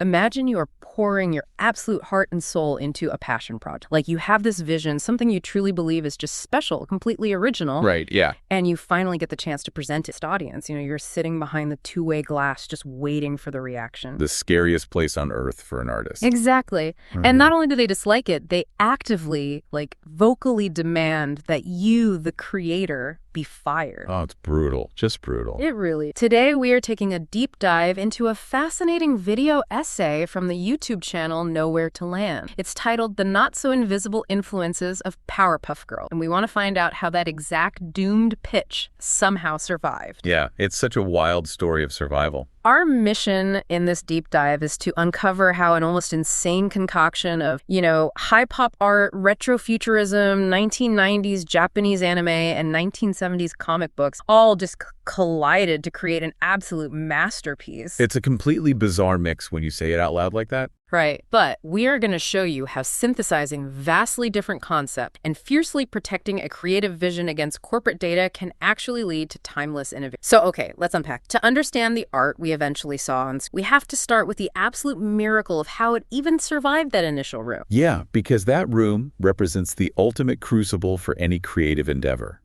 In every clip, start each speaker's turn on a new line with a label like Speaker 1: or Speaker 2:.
Speaker 1: Imagine you are pouring your absolute heart and soul into a passion project. Like you have this vision, something you truly believe is just special, completely original.
Speaker 2: Right, yeah.
Speaker 1: And you finally get the chance to present it to the audience. You're sitting behind the two-way glass just waiting for the reaction.
Speaker 2: The scariest place on earth for an artist.
Speaker 1: Exactly. And not only do they dislike it, they actively, vocally demand that you, the creator, be fired.
Speaker 2: Oh, it's brutal. Just brutal.
Speaker 1: It really. Today, we are taking a deep dive into a fascinating video essay from the YouTube channel Nowhere to Land. It's titled The Not-So-Invisible Influences of Powerpuff Girls. And we want to find out how that exact doomed pitch somehow survived.
Speaker 2: Yeah, it's such a wild story of survival.
Speaker 1: Our mission in this deep dive is to uncover how an almost insane concoction of, high pop art, retrofuturism, 1990s Japanese anime, and 1970s comic books all just collided to create an absolute masterpiece.
Speaker 2: It's a completely bizarre mix when you say it out loud like that.
Speaker 1: Right. But we are going to show you how synthesizing vastly different concepts and fiercely protecting a creative vision against corporate data can actually lead to timeless innovation. So, okay, let's unpack. To understand the art we eventually saw, we have to start with the absolute miracle of how it even survived that initial room.
Speaker 2: Yeah, because that room represents the ultimate crucible for any creative endeavor.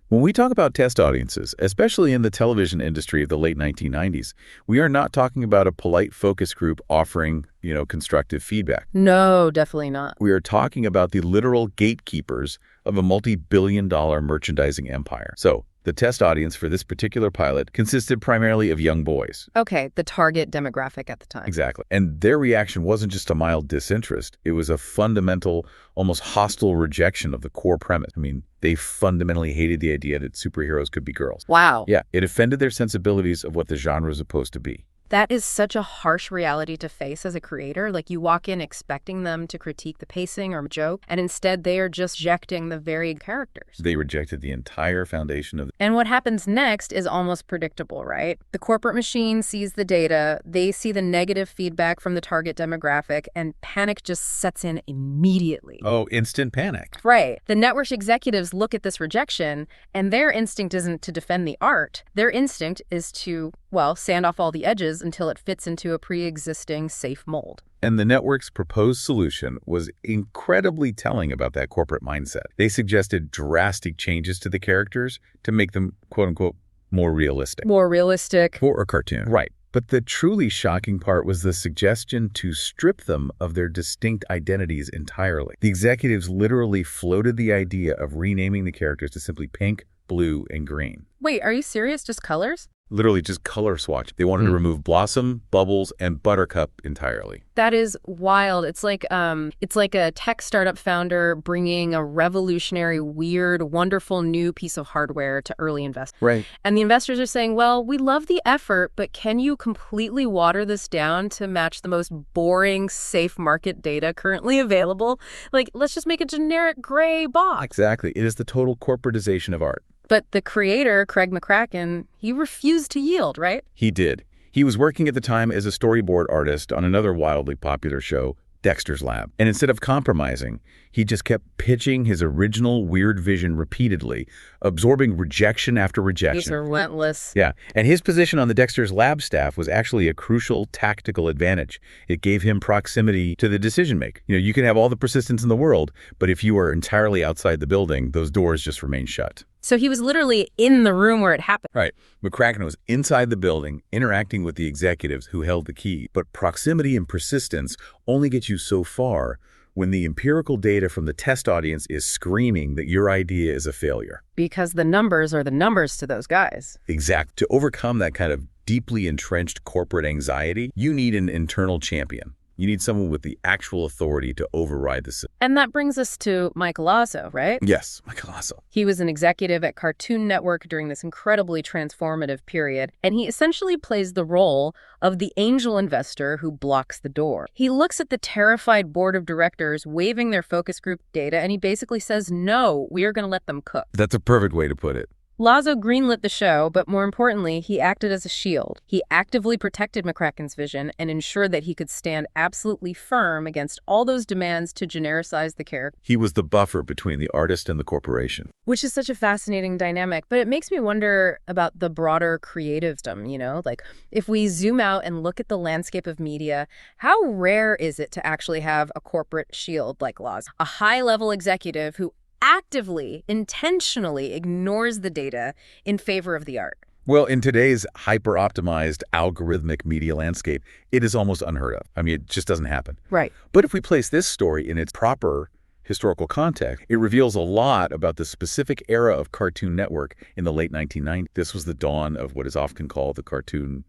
Speaker 2: When we talk about test audiences, especially in the television industry of the late 1990s, we are not talking about a polite focus group offering, constructive feedback.
Speaker 1: No, definitely not.
Speaker 2: We are talking about the literal gatekeepers of a multi-billion-dollar merchandising empire. So, the test audience for this particular pilot consisted primarily of young boys.
Speaker 1: Okay, the target demographic at the time.
Speaker 2: Exactly. And their reaction wasn't just a mild disinterest. It was a fundamental, almost hostile rejection of the core premise. They fundamentally hated the idea that superheroes could be girls.
Speaker 1: Wow.
Speaker 2: Yeah, it offended their sensibilities of what the genre is supposed to be.
Speaker 1: That is such a harsh reality to face as a creator. You walk in expecting them to critique the pacing or joke, and instead they are just rejecting the very characters.
Speaker 2: They rejected the entire foundation of...
Speaker 1: And what happens next is almost predictable, right? The corporate machine sees the data, they see the negative feedback from the target demographic, and panic just sets in immediately.
Speaker 2: Oh, instant panic.
Speaker 1: Right. The network executives look at this rejection, and their instinct isn't to defend the art. Their instinct is to, sand off all the edges until it fits into a pre-existing safe mold.
Speaker 2: And the network's proposed solution was incredibly telling about that corporate mindset. They suggested drastic changes to the characters to make them, quote-unquote, more realistic.
Speaker 1: More realistic.
Speaker 2: For a cartoon. Right. But the truly shocking part was the suggestion to strip them of their distinct identities entirely. The executives literally floated the idea of renaming the characters to simply pink, blue, and green.
Speaker 1: Wait, are you serious? Just colors?
Speaker 2: Literally just color swatch. They wanted to remove Blossom, Bubbles, and Buttercup entirely.
Speaker 1: That is wild. It's like a tech startup founder bringing a revolutionary, weird, wonderful new piece of hardware to early investors.
Speaker 2: Right.
Speaker 1: And the investors are saying, well, we love the effort, but can you completely water this down to match the most boring, safe market data currently available? Let's just make a generic gray box.
Speaker 2: Exactly. It is the total corporatization of art.
Speaker 1: But the creator, Craig McCracken, he refused to yield, right?
Speaker 2: He did. He was working at the time as a storyboard artist on another wildly popular show, Dexter's Lab. And instead of compromising, he just kept pitching his original weird vision repeatedly, absorbing rejection after rejection.
Speaker 1: He's relentless.
Speaker 2: Yeah. And his position on the Dexter's Lab staff was actually a crucial tactical advantage. It gave him proximity to the decision maker. You can have all the persistence in the world, but if you are entirely outside the building, those doors just remain shut.
Speaker 1: So he was literally in the room where it happened.
Speaker 2: Right. McCracken was inside the building, interacting with the executives who held the key. But proximity and persistence only get you so far when the empirical data from the test audience is screaming that your idea is a failure.
Speaker 1: Because the numbers are the numbers to those guys.
Speaker 2: Exact. To overcome that kind of deeply entrenched corporate anxiety, you need an internal champion. You need someone with the actual authority to override the system.
Speaker 1: And that brings us to Mike Lazo, right?
Speaker 2: Yes, Mike Lazo.
Speaker 1: He was an executive at Cartoon Network during this incredibly transformative period, and he essentially plays the role of the angel investor who blocks the door. He looks at the terrified board of directors waving their focus group data, and he basically says, no, we are going to let them cook.
Speaker 2: That's a perfect way to put it.
Speaker 1: Lazo greenlit the show, but more importantly, he acted as a shield. He actively protected McCracken's vision and ensured that he could stand absolutely firm against all those demands to genericize the character.
Speaker 2: He was the buffer between the artist and the corporation.
Speaker 1: Which is such a fascinating dynamic, but it makes me wonder about the broader creative system, like if we zoom out and look at the landscape of media, how rare is it to actually have a corporate shield like Lazo? A high-level executive who actively, intentionally ignores the data in favor of the art.
Speaker 2: Well, in today's hyper-optimized algorithmic media landscape, it is almost unheard of. I mean, it just doesn't happen.
Speaker 1: Right.
Speaker 2: But if we place this story in its proper historical context, it reveals a lot about the specific era of Cartoon Network in the late 1990s. This was the dawn of what is often called the cartoon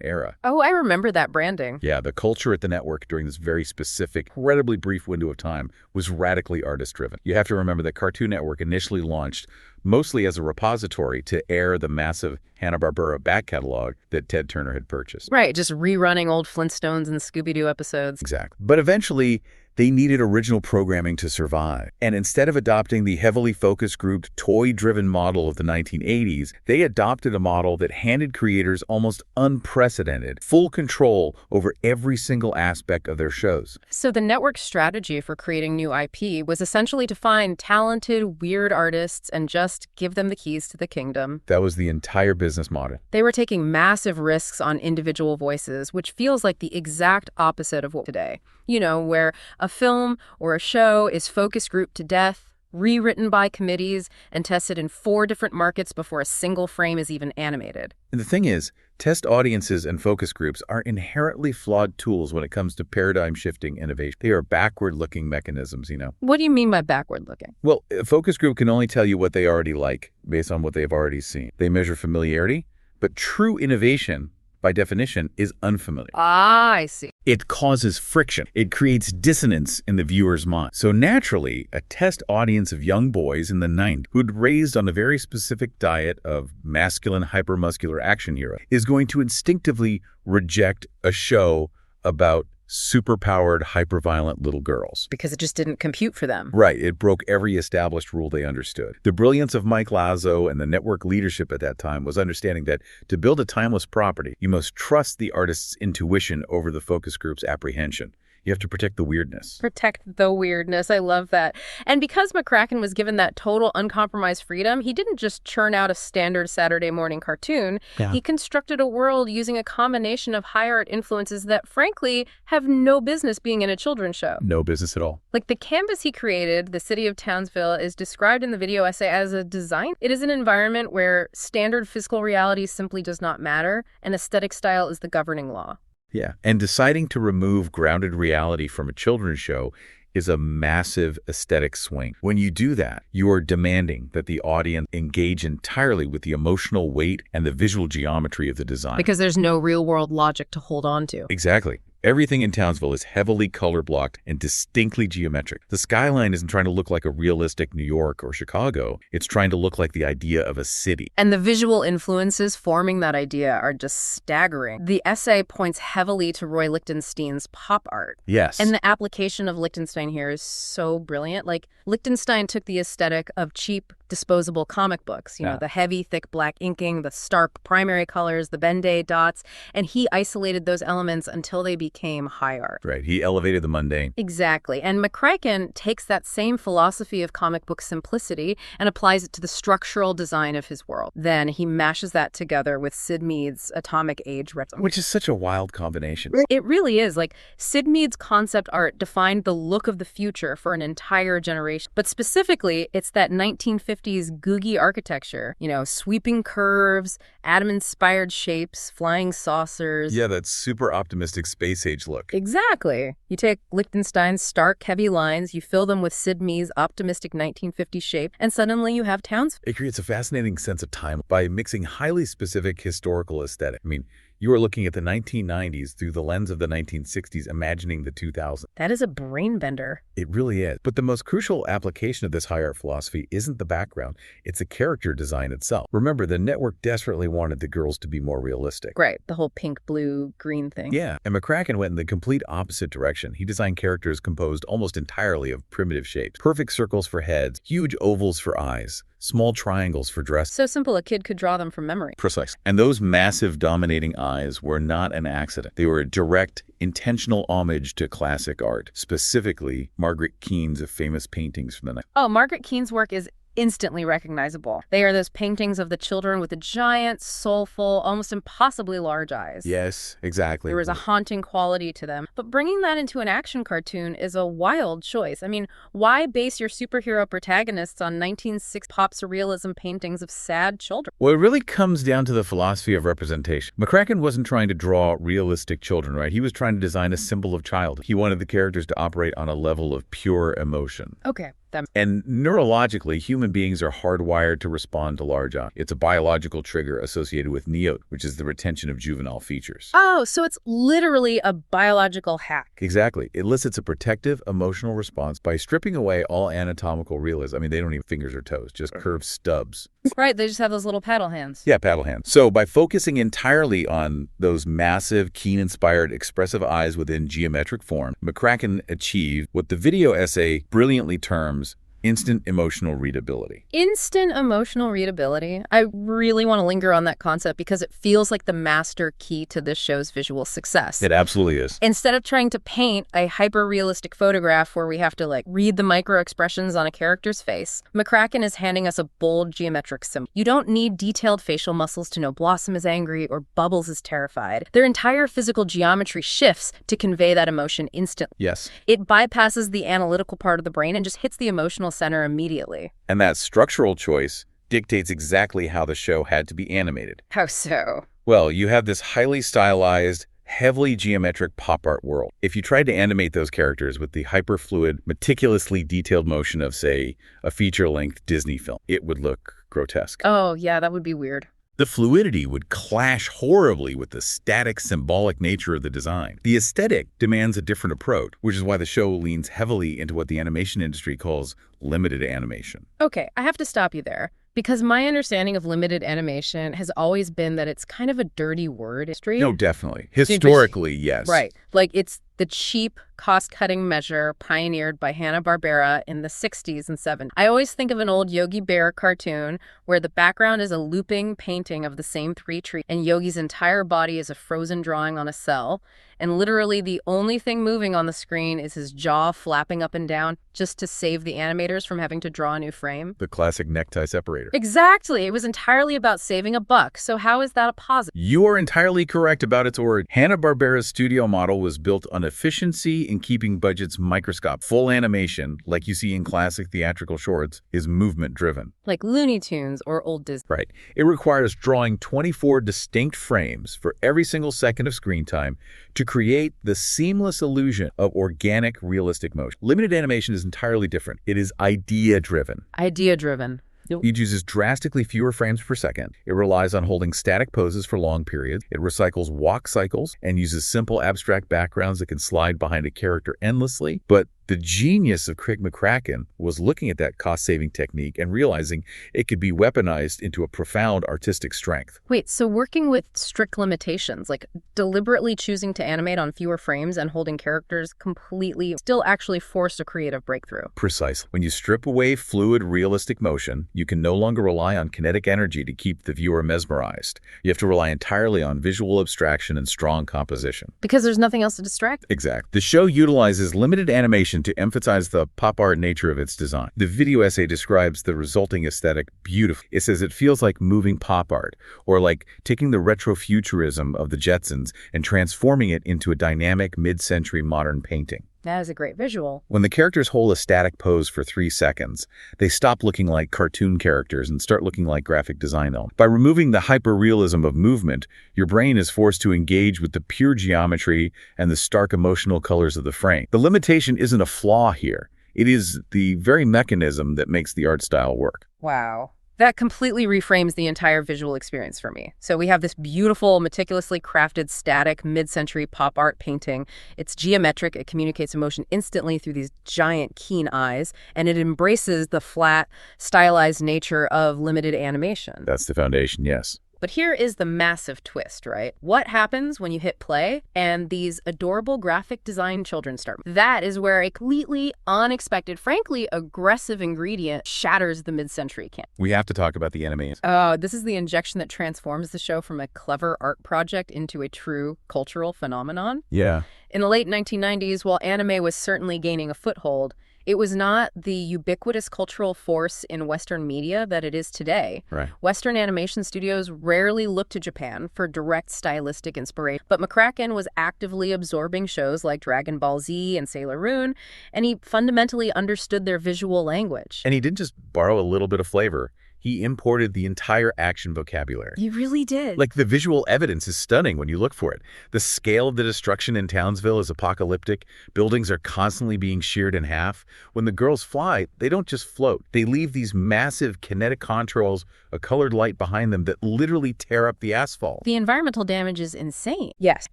Speaker 2: era.
Speaker 1: Oh, I remember that branding.
Speaker 2: Yeah, the culture at the network during this very specific, incredibly brief window of time was radically artist-driven. You have to remember that Cartoon Network initially launched mostly as a repository to air the massive Hanna-Barbera back catalog that Ted Turner had purchased.
Speaker 1: Right, just rerunning old Flintstones and Scooby-Doo episodes.
Speaker 2: Exactly. But eventually, they needed original programming to survive. And instead of adopting the heavily focus-grouped, toy-driven model of the 1980s, they adopted a model that handed creators almost unprecedented, full control over every single aspect of their shows.
Speaker 1: So the network's strategy for creating new IP was essentially to find talented, weird artists and just give them the keys to the kingdom.
Speaker 2: That was the entire business model.
Speaker 1: They were taking massive risks on individual voices, which feels like the exact opposite of what today. Where a film or a show is focus grouped to death, rewritten by committees, and tested in 4 different markets before a single frame is even animated.
Speaker 2: And the thing is, test audiences and focus groups are inherently flawed tools when it comes to paradigm-shifting innovation. They are backward-looking mechanisms,
Speaker 1: What do you mean by backward-looking?
Speaker 2: Well, a focus group can only tell you what they already like based on what they've already seen. They measure familiarity, but true innovation, by definition, is unfamiliar.
Speaker 1: Ah, I see.
Speaker 2: It causes friction. It creates dissonance in the viewer's mind. So naturally, a test audience of young boys in the 90s who'd raised on a very specific diet of masculine hypermuscular action hero is going to instinctively reject a show about superpowered, hyperviolent little girls.
Speaker 1: Because it just didn't compute for them.
Speaker 2: Right. It broke every established rule they understood. The brilliance of Mike Lazo and the network leadership at that time was understanding that to build a timeless property, you must trust the artist's intuition over the focus group's apprehension. You have to protect the weirdness.
Speaker 1: Protect the weirdness. I love that. And because McCracken was given that total uncompromised freedom, he didn't just churn out a standard Saturday morning cartoon.
Speaker 2: Yeah.
Speaker 1: He constructed a world using a combination of high art influences that, frankly, have no business being in a children's show.
Speaker 2: No business at all.
Speaker 1: Like the canvas he created, the city of Townsville, is described in the video essay as a design. It is an environment where standard physical reality simply does not matter, and aesthetic style is the governing law.
Speaker 2: Yeah, and deciding to remove grounded reality from a children's show is a massive aesthetic swing. When you do that, you are demanding that the audience engage entirely with the emotional weight and the visual geometry of the design.
Speaker 1: Because there's no real-world logic to hold on to.
Speaker 2: Exactly. Everything in Townsville is heavily color-blocked and distinctly geometric. The skyline isn't trying to look like a realistic New York or Chicago. It's trying to look like the idea of a city.
Speaker 1: And the visual influences forming that idea are just staggering. The essay points heavily to Roy Lichtenstein's pop art.
Speaker 2: Yes.
Speaker 1: And the application of Lichtenstein here is so brilliant. Like, Lichtenstein took the aesthetic of cheap, disposable comic books, the heavy, thick black inking, the stark primary colors, the Ben-Day dots, and he isolated those elements until they became high art.
Speaker 2: Right. He elevated the mundane.
Speaker 1: Exactly. And McCracken takes that same philosophy of comic book simplicity and applies it to the structural design of his world. Then he mashes that together with Sid Mead's Atomic Age realism.
Speaker 2: Which is such a wild combination.
Speaker 1: It really is. Like, Sid Mead's concept art defined the look of the future for an entire generation. But specifically, it's that 1950s googie architecture, sweeping curves, atom-inspired shapes, flying saucers.
Speaker 2: Yeah, that super optimistic space age look.
Speaker 1: Exactly. You take Lichtenstein's stark, heavy lines, you fill them with Sid Mead's optimistic 1950s shape, and suddenly you have Townsville.
Speaker 2: It creates a fascinating sense of time by mixing highly specific historical aesthetic. I mean, you are looking at the 1990s through the lens of the 1960s, imagining the 2000s.
Speaker 1: That is a brain bender.
Speaker 2: It really is. But the most crucial application of this high art philosophy isn't the background, it's the character design itself. Remember, the network desperately wanted the girls to be more realistic.
Speaker 1: Right, the whole pink, blue, green thing.
Speaker 2: Yeah, and McCracken went in the complete opposite direction. He designed characters composed almost entirely of primitive shapes. Perfect circles for heads, huge ovals for eyes, small triangles for dress.
Speaker 1: So simple a kid could draw them from memory.
Speaker 2: Precise. And those massive dominating eyes were not an accident. They were a direct, intentional homage to classic art, specifically Margaret Keane's famous paintings from the night.
Speaker 1: Oh, Margaret Keane's work is instantly recognizable. They are those paintings of the children with the giant, soulful, almost impossibly large eyes.
Speaker 2: Yes, exactly.
Speaker 1: There was a haunting quality to them. But bringing that into an action cartoon is a wild choice. I mean, why base your superhero protagonists on 1960s pop surrealism paintings of sad children?
Speaker 2: Well, it really comes down to the philosophy of representation. McCracken wasn't trying to draw realistic children, right? He was trying to design a symbol of childhood. He wanted the characters to operate on a level of pure emotion.
Speaker 1: Okay.
Speaker 2: And neurologically, human beings are hardwired to respond to large eyes. It's a biological trigger associated with neot, which is the retention of juvenile features.
Speaker 1: Oh, so it's literally a biological hack.
Speaker 2: Exactly. It elicits a protective, emotional response by stripping away all anatomical realism. I mean, they don't even have fingers or toes, just curved stubs.
Speaker 1: Right, they just have those little paddle hands.
Speaker 2: Yeah, paddle hands. So by focusing entirely on those massive, Keane-inspired, expressive eyes within geometric form, McCracken achieved what the video essay brilliantly terms instant emotional readability.
Speaker 1: Instant emotional readability. I really want to linger on that concept because it feels like the master key to this show's visual success.
Speaker 2: It absolutely is.
Speaker 1: Instead of trying to paint a hyper-realistic photograph where we have to read the micro-expressions on a character's face, McCracken is handing us a bold geometric symbol. You don't need detailed facial muscles to know Blossom is angry or Bubbles is terrified. Their entire physical geometry shifts to convey that emotion instantly.
Speaker 2: Yes.
Speaker 1: It bypasses the analytical part of the brain and just hits the emotional center immediately.
Speaker 2: And that structural choice dictates exactly how the show had to be animated.
Speaker 1: How so?
Speaker 2: Well, you have this highly stylized, heavily geometric pop art world. If you tried to animate those characters with the hyperfluid, meticulously detailed motion of, say, a feature-length Disney film, it would look grotesque.
Speaker 1: Oh, yeah, that would be weird.
Speaker 2: The fluidity would clash horribly with the static, symbolic nature of the design. The aesthetic demands a different approach, which is why the show leans heavily into what the animation industry calls limited animation.
Speaker 1: Okay, I have to stop you there, because my understanding of limited animation has always been that it's kind of a dirty word.
Speaker 2: No, definitely. Historically, yes.
Speaker 1: Right. It's the cheap, cost-cutting measure pioneered by Hanna-Barbera in the 60s and 70s. I always think of an old Yogi Bear cartoon where the background is a looping painting of the same three trees, and Yogi's entire body is a frozen drawing on a cell, and literally the only thing moving on the screen is his jaw flapping up and down just to save the animators from having to draw a new frame.
Speaker 2: The classic necktie separator.
Speaker 1: Exactly. It was entirely about saving a buck. So how is that a positive?
Speaker 2: You are entirely correct about its origin. Hanna-Barbera's studio model was built on efficiency in keeping budgets microscopic. Full animation, like you see in classic theatrical shorts, is movement-driven.
Speaker 1: Like Looney Tunes or old Disney.
Speaker 2: Right. It requires drawing 24 distinct frames for every single second of screen time to create the seamless illusion of organic, realistic motion. Limited animation is entirely different. It is idea-driven.
Speaker 1: Idea-driven.
Speaker 2: It uses drastically fewer frames per second. It relies on holding static poses for long periods. It recycles walk cycles and uses simple abstract backgrounds that can slide behind a character endlessly. But the genius of Craig McCracken was looking at that cost-saving technique and realizing it could be weaponized into a profound artistic strength.
Speaker 1: Wait, so working with strict limitations, like deliberately choosing to animate on fewer frames and holding characters completely, still actually forced a creative breakthrough.
Speaker 2: Precisely. When you strip away fluid, realistic motion, you can no longer rely on kinetic energy to keep the viewer mesmerized. You have to rely entirely on visual abstraction and strong composition.
Speaker 1: Because there's nothing else to distract.
Speaker 2: Exactly. The show utilizes limited animation to emphasize the pop art nature of its design. The video essay describes the resulting aesthetic beautifully. It says it feels like moving pop art, or like taking the retrofuturism of the Jetsons and transforming it into a dynamic mid-century modern painting.
Speaker 1: That is a great visual.
Speaker 2: When the characters hold a static pose for 3 seconds, they stop looking like cartoon characters and start looking like graphic design elements. By removing the hyper-realism of movement, your brain is forced to engage with the pure geometry and the stark emotional colors of the frame. The limitation isn't a flaw here. It is the very mechanism that makes the art style work.
Speaker 1: Wow. That completely reframes the entire visual experience for me. So we have this beautiful, meticulously crafted, static, mid-century pop art painting. It's geometric. It communicates emotion instantly through these giant, keen eyes, and it embraces the flat, stylized nature of limited animation.
Speaker 2: That's the foundation, yes.
Speaker 1: But here is the massive twist, right? What happens when you hit play and these adorable graphic design children start? That is where a completely unexpected, frankly, aggressive ingredient shatters the mid-century canon.
Speaker 2: We have to talk about the anime.
Speaker 1: Oh, this is the injection that transforms the show from a clever art project into a true cultural phenomenon.
Speaker 2: Yeah.
Speaker 1: In the late 1990s, while anime was certainly gaining a foothold, it was not the ubiquitous cultural force in Western media that it is today.
Speaker 2: Right.
Speaker 1: Western animation studios rarely look to Japan for direct stylistic inspiration, but McCracken was actively absorbing shows like Dragon Ball Z and Sailor Moon, and he fundamentally understood their visual language.
Speaker 2: And he didn't just borrow a little bit of flavor. He imported the entire action vocabulary.
Speaker 1: He really did.
Speaker 2: Like, the visual evidence is stunning when you look for it. The scale of the destruction in Townsville is apocalyptic. Buildings are constantly being sheared in half. When the girls fly, they don't just float. They leave these massive kinetic contrails, a colored light behind them that literally tear up the asphalt.
Speaker 1: The environmental damage is insane. Yes.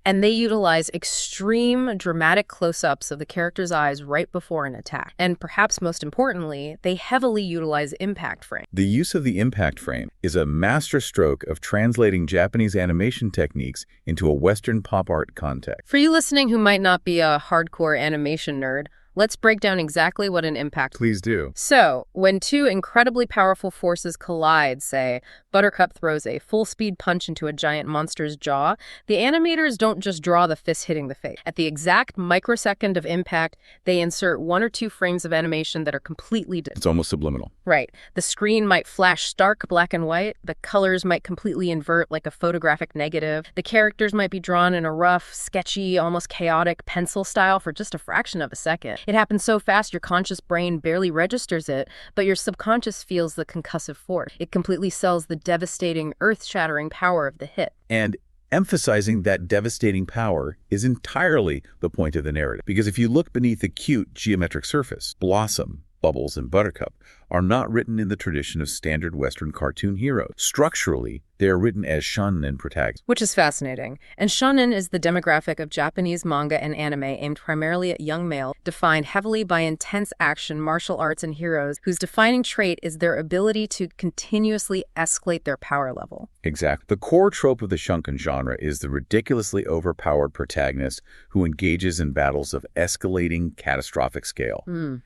Speaker 1: And they utilize extreme dramatic close-ups of the character's eyes right before an attack. And perhaps most importantly, they heavily utilize impact frame.
Speaker 2: The use of the impact frame is a masterstroke of translating Japanese animation techniques into a Western pop art context.
Speaker 1: For you listening who might not be a hardcore animation nerd, let's break down exactly what an impact.
Speaker 2: Please do.
Speaker 1: So, when two incredibly powerful forces collide, say, Buttercup throws a full-speed punch into a giant monster's jaw, the animators don't just draw the fist hitting the face. At the exact microsecond of impact, they insert 1 or 2 frames of animation that are completely
Speaker 2: It's almost subliminal.
Speaker 1: Right. The screen might flash stark black and white, the colors might completely invert like a photographic negative, the characters might be drawn in a rough, sketchy, almost chaotic pencil style for just a fraction of a second. It happens so fast your conscious brain barely registers it, but your subconscious feels the concussive force. It completely sells the devastating, earth-shattering power of the hit.
Speaker 2: And emphasizing that devastating power is entirely the point of the narrative. Because if you look beneath the cute geometric surface, Blossom, Bubbles, and Buttercup are not written in the tradition of standard Western cartoon heroes. Structurally, they are written as shonen and protagonists.
Speaker 1: Which is fascinating. And shonen is the demographic of Japanese manga and anime aimed primarily at young male, defined heavily by intense action, martial arts, and heroes whose defining trait is their ability to continuously escalate their power level.
Speaker 2: Exactly. The core trope of the shunken genre is the ridiculously overpowered protagonist who engages in battles of escalating catastrophic scale.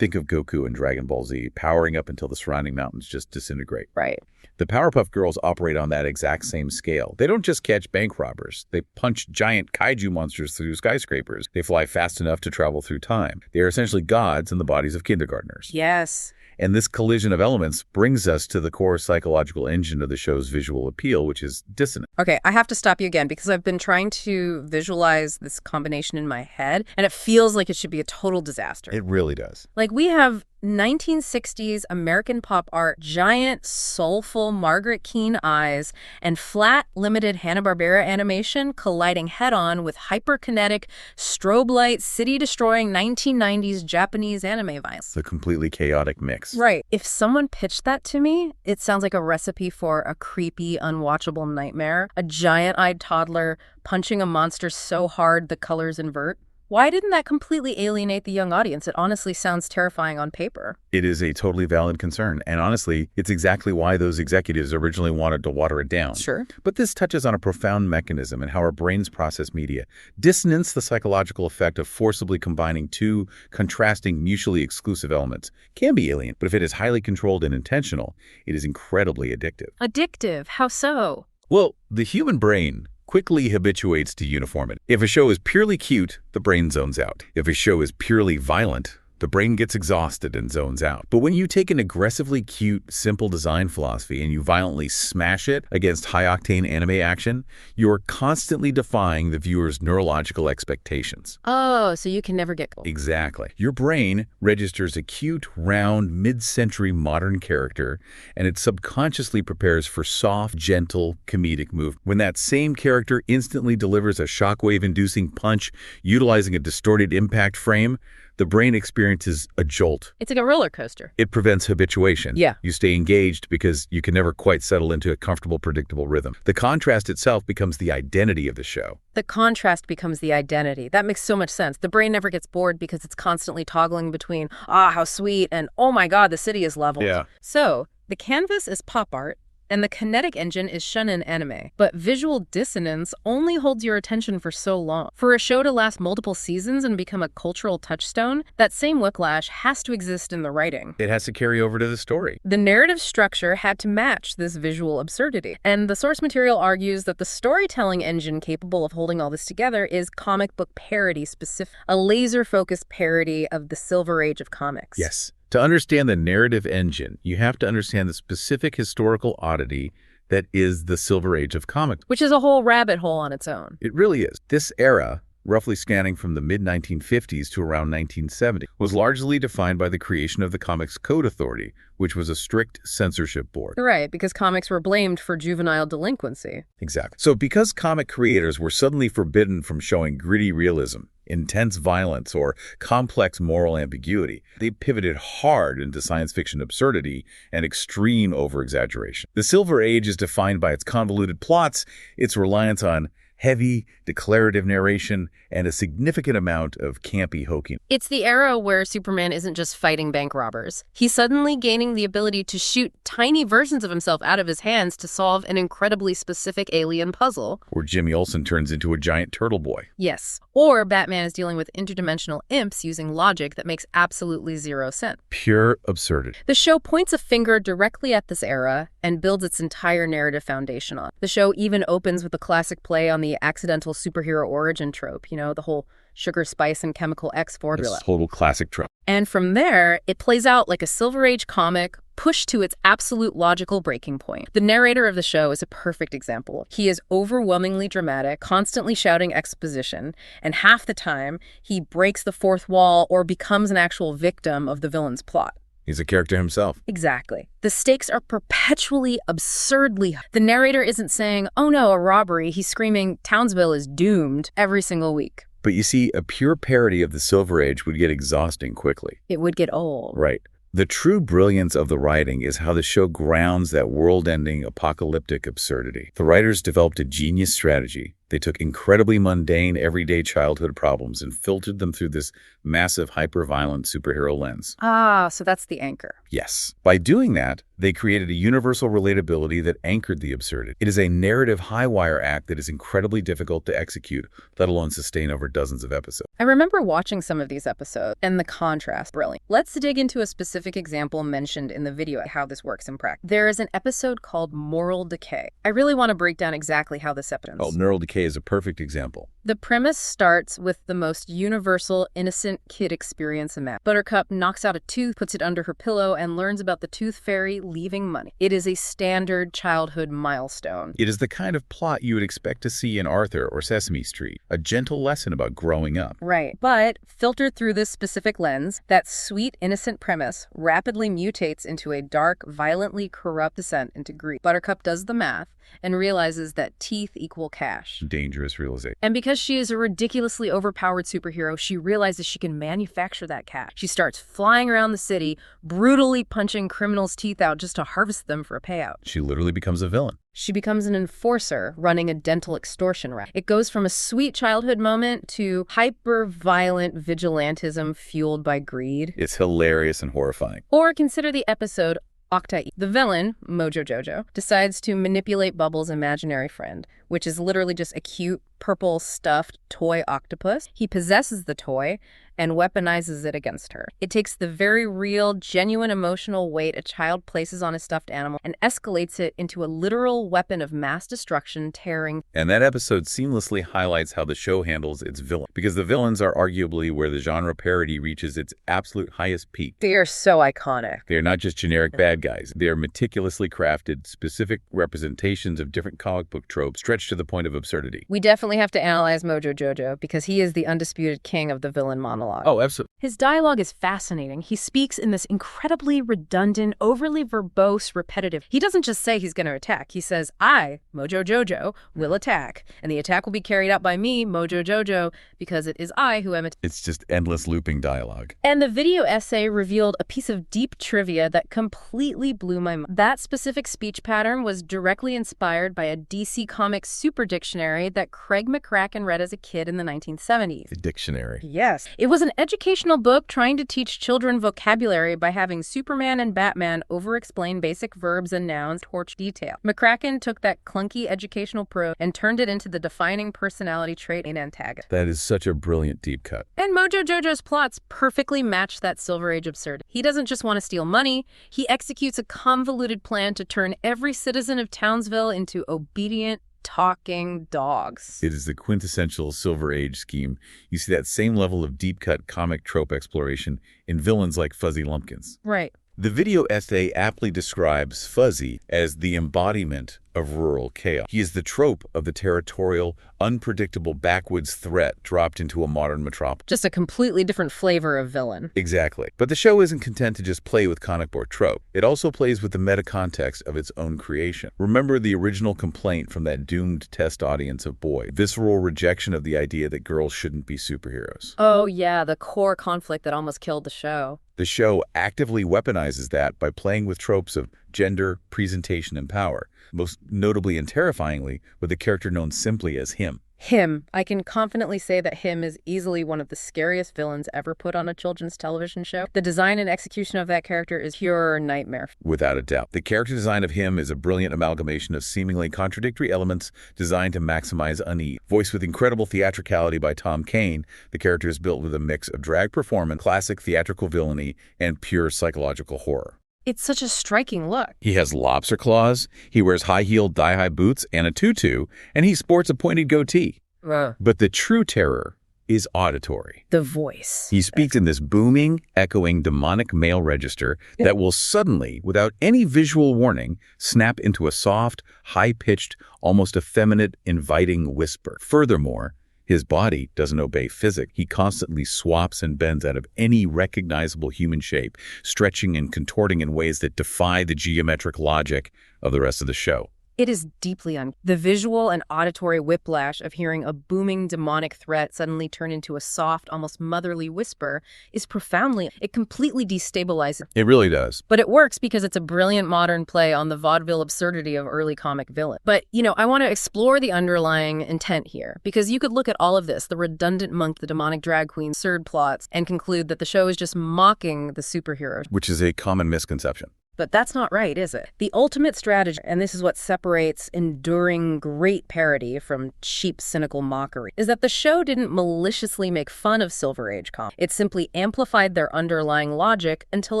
Speaker 2: Think of Goku in Dragon Ball Z, powering up until the surrounding mountains just disintegrate.
Speaker 1: Right.
Speaker 2: The Powerpuff Girls operate on that exact same scale. They don't just catch bank robbers. They punch giant kaiju monsters through skyscrapers. They fly fast enough to travel through time. They are essentially gods in the bodies of kindergartners.
Speaker 1: Yes.
Speaker 2: And this collision of elements brings us to the core psychological engine of the show's visual appeal, which is dissonance.
Speaker 1: Okay, I have to stop you again because I've been trying to visualize this combination in my head, and it feels like it should be a total disaster.
Speaker 2: It really does.
Speaker 1: Like, we have 1960s American pop art, giant, soulful Margaret Keane eyes, and flat, limited Hanna-Barbera animation colliding head-on with hyperkinetic, strobe light, city-destroying 1990s Japanese anime violence.
Speaker 2: It's a completely chaotic mix.
Speaker 1: Right. If someone pitched that to me, it sounds like a recipe for a creepy, unwatchable nightmare. A giant-eyed toddler punching a monster so hard the colors invert. Why didn't that completely alienate the young audience? It honestly sounds terrifying on paper.
Speaker 2: It is a totally valid concern. And honestly, it's exactly why those executives originally wanted to water it down.
Speaker 1: Sure.
Speaker 2: But this touches on a profound mechanism in how our brains process media. Dissonance, the psychological effect of forcibly combining two contrasting, mutually exclusive elements, can be alien. But if it is highly controlled and intentional, it is incredibly addictive.
Speaker 1: Addictive? How so?
Speaker 2: Well, the human brain quickly habituates to uniformity. If a show is purely cute, the brain zones out. If a show is purely violent, the brain gets exhausted and zones out. But when you take an aggressively cute, simple design philosophy and you violently smash it against high-octane anime action, you're constantly defying the viewer's neurological expectations.
Speaker 1: Oh, so you can never get cold.
Speaker 2: Exactly. Your brain registers a cute, round, mid-century modern character, and it subconsciously prepares for soft, gentle, comedic movement. When that same character instantly delivers a shockwave-inducing punch utilizing a distorted impact frame, the brain experiences a jolt.
Speaker 1: It's like a roller coaster.
Speaker 2: It prevents habituation.
Speaker 1: Yeah.
Speaker 2: You stay engaged because you can never quite settle into a comfortable, predictable rhythm. The contrast itself becomes the identity of the show.
Speaker 1: The contrast becomes the identity. That makes so much sense. The brain never gets bored because it's constantly toggling between, ah, how sweet, and oh my God, the city is leveled.
Speaker 2: Yeah.
Speaker 1: So the canvas is pop art, And the kinetic engine is shonen anime. But visual dissonance only holds your attention for so long. For a show to last multiple seasons and become a cultural touchstone, that same whiplash has to exist in the writing.
Speaker 2: It has to carry over to the story.
Speaker 1: The narrative structure had to match this visual absurdity. And the source material argues that the storytelling engine capable of holding all this together is comic book parody specific, a laser-focused parody of the Silver Age of comics.
Speaker 2: Yes. To understand the narrative engine, you have to understand the specific historical oddity that is the Silver Age of comics.
Speaker 1: Which is a whole rabbit hole on its own.
Speaker 2: It really is. This era, roughly spanning from the mid-1950s to around 1970, was largely defined by the creation of the Comics Code Authority, which was a strict censorship board.
Speaker 1: Right, because comics were blamed for juvenile delinquency.
Speaker 2: Exactly. So because comic creators were suddenly forbidden from showing gritty realism, intense violence, or complex moral ambiguity, they pivoted hard into science fiction absurdity and extreme over-exaggeration. The Silver Age is defined by its convoluted plots, its reliance on heavy, declarative narration, and a significant amount of campy hoking.
Speaker 1: It's the era where Superman isn't just fighting bank robbers. He's suddenly gaining the ability to shoot tiny versions of himself out of his hands to solve an incredibly specific alien puzzle.
Speaker 2: Or Jimmy Olsen turns into a giant turtle boy.
Speaker 1: Yes. Or Batman is dealing with interdimensional imps using logic that makes absolutely zero sense.
Speaker 2: Pure absurdity.
Speaker 1: The show points a finger directly at this era and builds its entire narrative foundation on. The show even opens with a classic play on the accidental superhero origin trope, you know, the whole sugar, spice, and chemical X formula.
Speaker 2: A total classic trope.
Speaker 1: And from there, it plays out like a Silver Age comic pushed to its absolute logical breaking point. The narrator of the show is a perfect example. He is overwhelmingly dramatic, constantly shouting exposition, and half the time, he breaks the fourth wall or becomes an actual victim of the villain's plot.
Speaker 2: He's a character himself.
Speaker 1: Exactly. The stakes are perpetually absurdly high. The narrator isn't saying, oh no, a robbery. He's screaming, Townsville is doomed every single week.
Speaker 2: But you see, a pure parody of the Silver Age would get exhausting quickly.
Speaker 1: It would get old.
Speaker 2: Right. The true brilliance of the writing is how the show grounds that world-ending apocalyptic absurdity. The writers developed a genius strategy. They took incredibly mundane, everyday childhood problems and filtered them through this massive, hyper-violent superhero lens.
Speaker 1: Ah, so that's the anchor.
Speaker 2: Yes. By doing that, they created a universal relatability that anchored the absurdity. It is a narrative high-wire act that is incredibly difficult to execute, let alone sustain over dozens of episodes.
Speaker 1: I remember watching some of these episodes, and the contrast, brilliant. Let's dig into a specific example mentioned in the video, how this works in practice. There is an episode called Moral Decay. I really want to break down exactly how this happens.
Speaker 2: Oh, Neural Decay is a perfect example.
Speaker 1: The premise starts with the most universal, innocent kid experience imaginable. Buttercup knocks out a tooth, puts it under her pillow, and learns about the tooth fairy leaving money. It is a standard childhood milestone.
Speaker 2: It is the kind of plot you would expect to see in Arthur or Sesame Street, a gentle lesson about growing up.
Speaker 1: Right. But filtered through this specific lens, that sweet, innocent premise rapidly mutates into a dark, violently corrupt descent into greed. Buttercup does the math and realizes that teeth equal cash.
Speaker 2: Dangerous realization.
Speaker 1: And because she is a ridiculously overpowered superhero, she realizes she can manufacture that cash. She starts flying around the city, brutally punching criminals' teeth out just to harvest them for a payout.
Speaker 2: She literally becomes a villain.
Speaker 1: She becomes an enforcer running a dental extortion ring. It goes from a sweet childhood moment to hyper-violent vigilantism fueled by greed.
Speaker 2: It's hilarious and horrifying.
Speaker 1: Or consider the episode Octai. The villain, Mojo Jojo, decides to manipulate Bubbles' imaginary friend, which is literally just a cute, purple, stuffed toy octopus. He possesses the toy and weaponizes it against her. It takes the very real, genuine emotional weight a child places on a stuffed animal and escalates it into a literal weapon of mass destruction, tearing.
Speaker 2: And that episode seamlessly highlights how the show handles its villain, because the villains are arguably where the genre parody reaches its absolute highest peak.
Speaker 1: They are so iconic.
Speaker 2: They are not just generic bad guys. They are meticulously crafted, specific representations of different comic book tropes stretched to the point of absurdity.
Speaker 1: We definitely have to analyze Mojo Jojo because he is the undisputed king of the villain monologue.
Speaker 2: Oh, absolutely.
Speaker 1: His dialogue is fascinating. He speaks in this incredibly redundant, overly verbose, repetitive. He doesn't just say he's going to attack. He says, I, Mojo Jojo, will attack. And the attack will be carried out by me, Mojo Jojo, because it is I who am attacking.
Speaker 2: It's just endless looping dialogue.
Speaker 1: And the video essay revealed a piece of deep trivia that completely blew my mind. That specific speech pattern was directly inspired by a DC Comics super dictionary that Craig McCracken read as a kid in the 1970s.
Speaker 2: A dictionary.
Speaker 1: Yes. It was an educational book trying to teach children vocabulary by having Superman and Batman over-explain basic verbs and nouns torch detail. McCracken took that clunky educational prose and turned it into the defining personality trait in antagonist.
Speaker 2: That is such a brilliant deep cut.
Speaker 1: And Mojo Jojo's plots perfectly match that Silver Age absurdity. He doesn't just want to steal money, he executes a convoluted plan to turn every citizen of Townsville into obedient, talking dogs.
Speaker 2: It is the quintessential Silver Age scheme. You see that same level of deep-cut comic trope exploration in villains like Fuzzy Lumpkins.
Speaker 1: Right.
Speaker 2: The video essay aptly describes Fuzzy as the embodiment of rural chaos. He is the trope of the territorial, unpredictable backwoods threat dropped into a modern metropolis.
Speaker 1: Just a completely different flavor of villain.
Speaker 2: Exactly. But the show isn't content to just play with comic book trope. It also plays with the meta-context of its own creation. Remember the original complaint from that doomed test audience of boys, visceral rejection of the idea that girls shouldn't be superheroes.
Speaker 1: Oh yeah, the core conflict that almost killed the show.
Speaker 2: The show actively weaponizes that by playing with tropes of gender, presentation, and power, most notably and terrifyingly with a character known simply as Him.
Speaker 1: Him. I can confidently say that Him is easily one of the scariest villains ever put on a children's television show. The design and execution of that character is pure nightmare.
Speaker 2: Without a doubt. The character design of Him is a brilliant amalgamation of seemingly contradictory elements designed to maximize unease. Voiced with incredible theatricality by Tom Kane, the character is built with a mix of drag performance, classic theatrical villainy, and pure psychological horror.
Speaker 1: It's such a striking look.
Speaker 2: He has lobster claws, he wears high-heeled thigh-high boots and a tutu, and he sports a pointed goatee. But the true terror is auditory.
Speaker 1: The voice.
Speaker 2: He speaks in this booming, echoing, demonic male register that will suddenly, without any visual warning, snap into a soft, high-pitched, almost effeminate, inviting whisper. Furthermore, his body doesn't obey physics. He constantly swaps and bends out of any recognizable human shape, stretching and contorting in ways that defy the geometric logic of the rest of the show.
Speaker 1: It is deeply the visual and auditory whiplash of hearing a booming demonic threat suddenly turn into a soft, almost motherly whisper is profoundly, it completely destabilizes.
Speaker 2: It really does.
Speaker 1: But it works because it's a brilliant modern play on the vaudeville absurdity of early comic villain. But, I want to explore the underlying intent here, because you could look at all of this, the redundant monk, the demonic drag queen, absurd plots, and conclude that the show is just mocking the superheroes.
Speaker 2: Which is a common misconception.
Speaker 1: But that's not right, is it? The ultimate strategy, and this is what separates enduring great parody from cheap, cynical mockery, is that the show didn't maliciously make fun of Silver Age comedy. It simply amplified their underlying logic until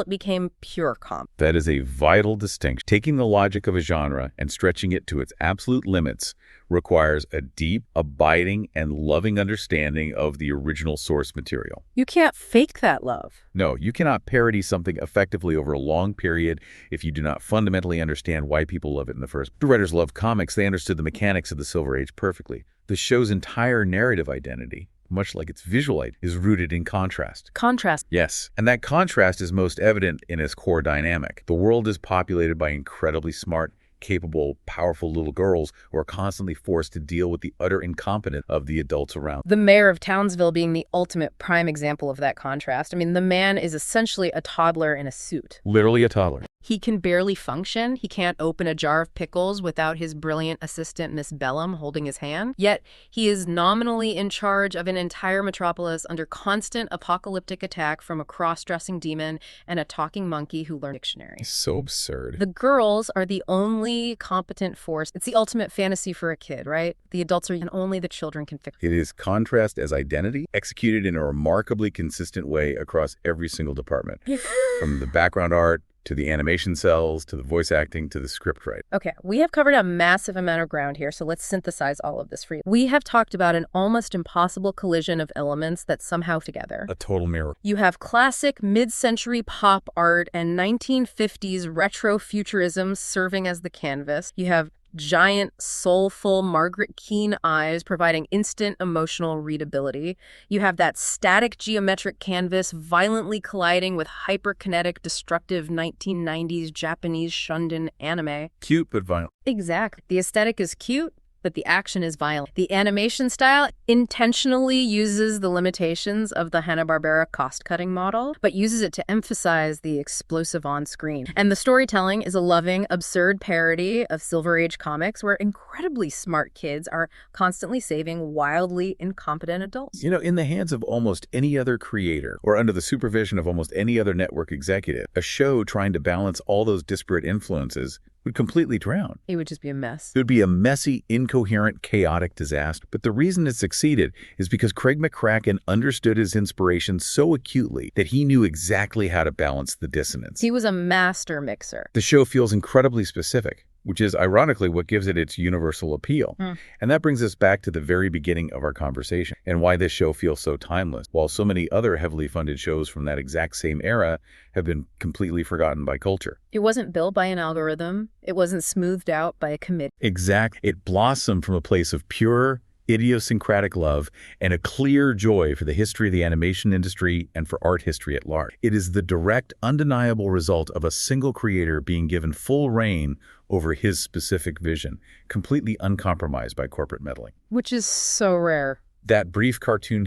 Speaker 1: it became pure comedy.
Speaker 2: That is a vital distinction. Taking the logic of a genre and stretching it to its absolute limits requires a deep, abiding, and loving understanding of the original source material.
Speaker 1: You can't fake that love.
Speaker 2: No, you cannot parody something effectively over a long period if you do not fundamentally understand why people love it in the first place. The writers loved comics. They understood the mechanics of the Silver Age perfectly. The show's entire narrative identity, much like its visual identity, is rooted in contrast.
Speaker 1: Contrast.
Speaker 2: Yes, and that contrast is most evident in its core dynamic. The world is populated by incredibly smart, capable, powerful little girls who are constantly forced to deal with the utter incompetence of the adults around.
Speaker 1: The mayor of Townsville being the ultimate prime example of that contrast. I mean, the man is essentially a toddler in a suit.
Speaker 2: Literally a toddler.
Speaker 1: He can barely function. He can't open a jar of pickles without his brilliant assistant, Miss Bellum, holding his hand. Yet, he is nominally in charge of an entire metropolis under constant apocalyptic attack from a cross-dressing demon and a talking monkey who learned dictionary.
Speaker 2: It's so absurd.
Speaker 1: The girls are the only competent force. It's the ultimate fantasy for a kid, right? The adults are, and only the children can fix it.
Speaker 2: It is contrast as identity, executed in a remarkably consistent way across every single department. From the background art, to the animation cells, to the voice acting, to the script writing.
Speaker 1: Okay, we have covered a massive amount of ground here, so let's synthesize all of this for you. We have talked about an almost impossible collision of elements that somehow together.
Speaker 2: A total mirror.
Speaker 1: You have classic mid-century pop art and 1950s retrofuturism serving as the canvas. You have giant, soulful Margaret Keane eyes providing instant emotional readability. You have that static geometric canvas violently colliding with hyperkinetic, destructive 1990s Japanese shunden anime.
Speaker 2: Cute but violent.
Speaker 1: Exactly. The aesthetic is cute, but the action is violent. The animation style intentionally uses the limitations of the Hanna-Barbera cost-cutting model, but uses it to emphasize the explosive on-screen. And the storytelling is a loving, absurd parody of Silver Age comics where incredibly smart kids are constantly saving wildly incompetent adults.
Speaker 2: You know, in the hands of almost any other creator or under the supervision of almost any other network executive, a show trying to balance all those disparate influences would completely drown.
Speaker 1: It would just be a mess.
Speaker 2: It would be a messy, incoherent, chaotic disaster. But the reason it succeeded is because Craig McCracken understood his inspiration so acutely that he knew exactly how to balance the dissonance.
Speaker 1: He was a master mixer.
Speaker 2: The show feels incredibly specific, which is ironically what gives it its universal appeal. And that brings us back to the very beginning of our conversation and why this show feels so timeless, while so many other heavily funded shows from that exact same era have been completely forgotten by culture.
Speaker 1: It wasn't built by an algorithm. It wasn't smoothed out by a committee.
Speaker 2: It blossomed from a place of pure, idiosyncratic love and a clear joy for the history of the animation industry and for art history at large. It is the direct, undeniable result of a single creator being given full reign over his specific vision, completely uncompromised by corporate meddling.
Speaker 1: Which is so rare.
Speaker 2: That brief cartoon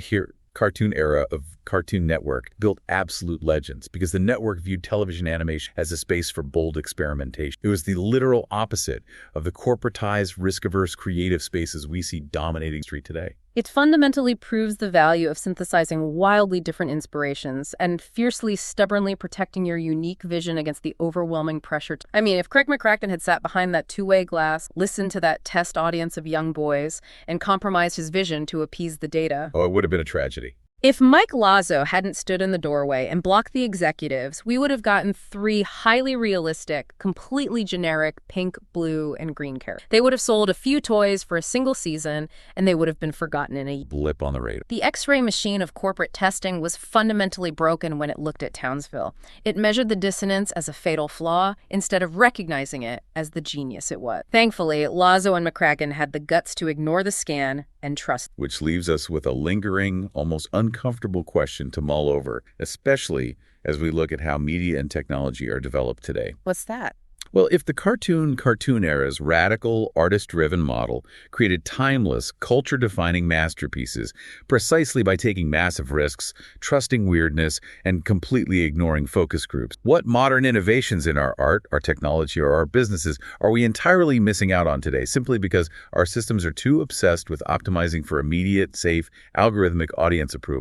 Speaker 2: era of Cartoon Network built absolute legends because the network viewed television animation as a space for bold experimentation. It was the literal opposite of the corporatized, risk-averse creative spaces we see dominating the street today.
Speaker 1: It fundamentally proves the value of synthesizing wildly different inspirations and fiercely, stubbornly protecting your unique vision against the overwhelming pressure. I mean, if Craig McCracken had sat behind that two-way glass, listened to that test audience of young boys, and compromised his vision to appease the data.
Speaker 2: Oh, it would have been a tragedy.
Speaker 1: If Mike Lazo hadn't stood in the doorway and blocked the executives, we would have gotten 3 highly realistic, completely generic pink, blue, and green characters. They would have sold a few toys for a single season, and they would have been forgotten in a
Speaker 2: blip on the radar.
Speaker 1: The X-ray machine of corporate testing was fundamentally broken when it looked at Townsville. It measured the dissonance as a fatal flaw instead of recognizing it as the genius it was. Thankfully, Lazo and McCracken had the guts to ignore the scan and trust.
Speaker 2: Which leaves us with a lingering, almost uncomfortable question to mull over, especially as we look at how media and technology are developed today.
Speaker 1: What's that?
Speaker 2: Well, if the cartoon era's radical, artist-driven model created timeless, culture-defining masterpieces precisely by taking massive risks, trusting weirdness, and completely ignoring focus groups, what modern innovations in our art, our technology, or our businesses are we entirely missing out on today simply because our systems are too obsessed with optimizing for immediate, safe, algorithmic audience approval?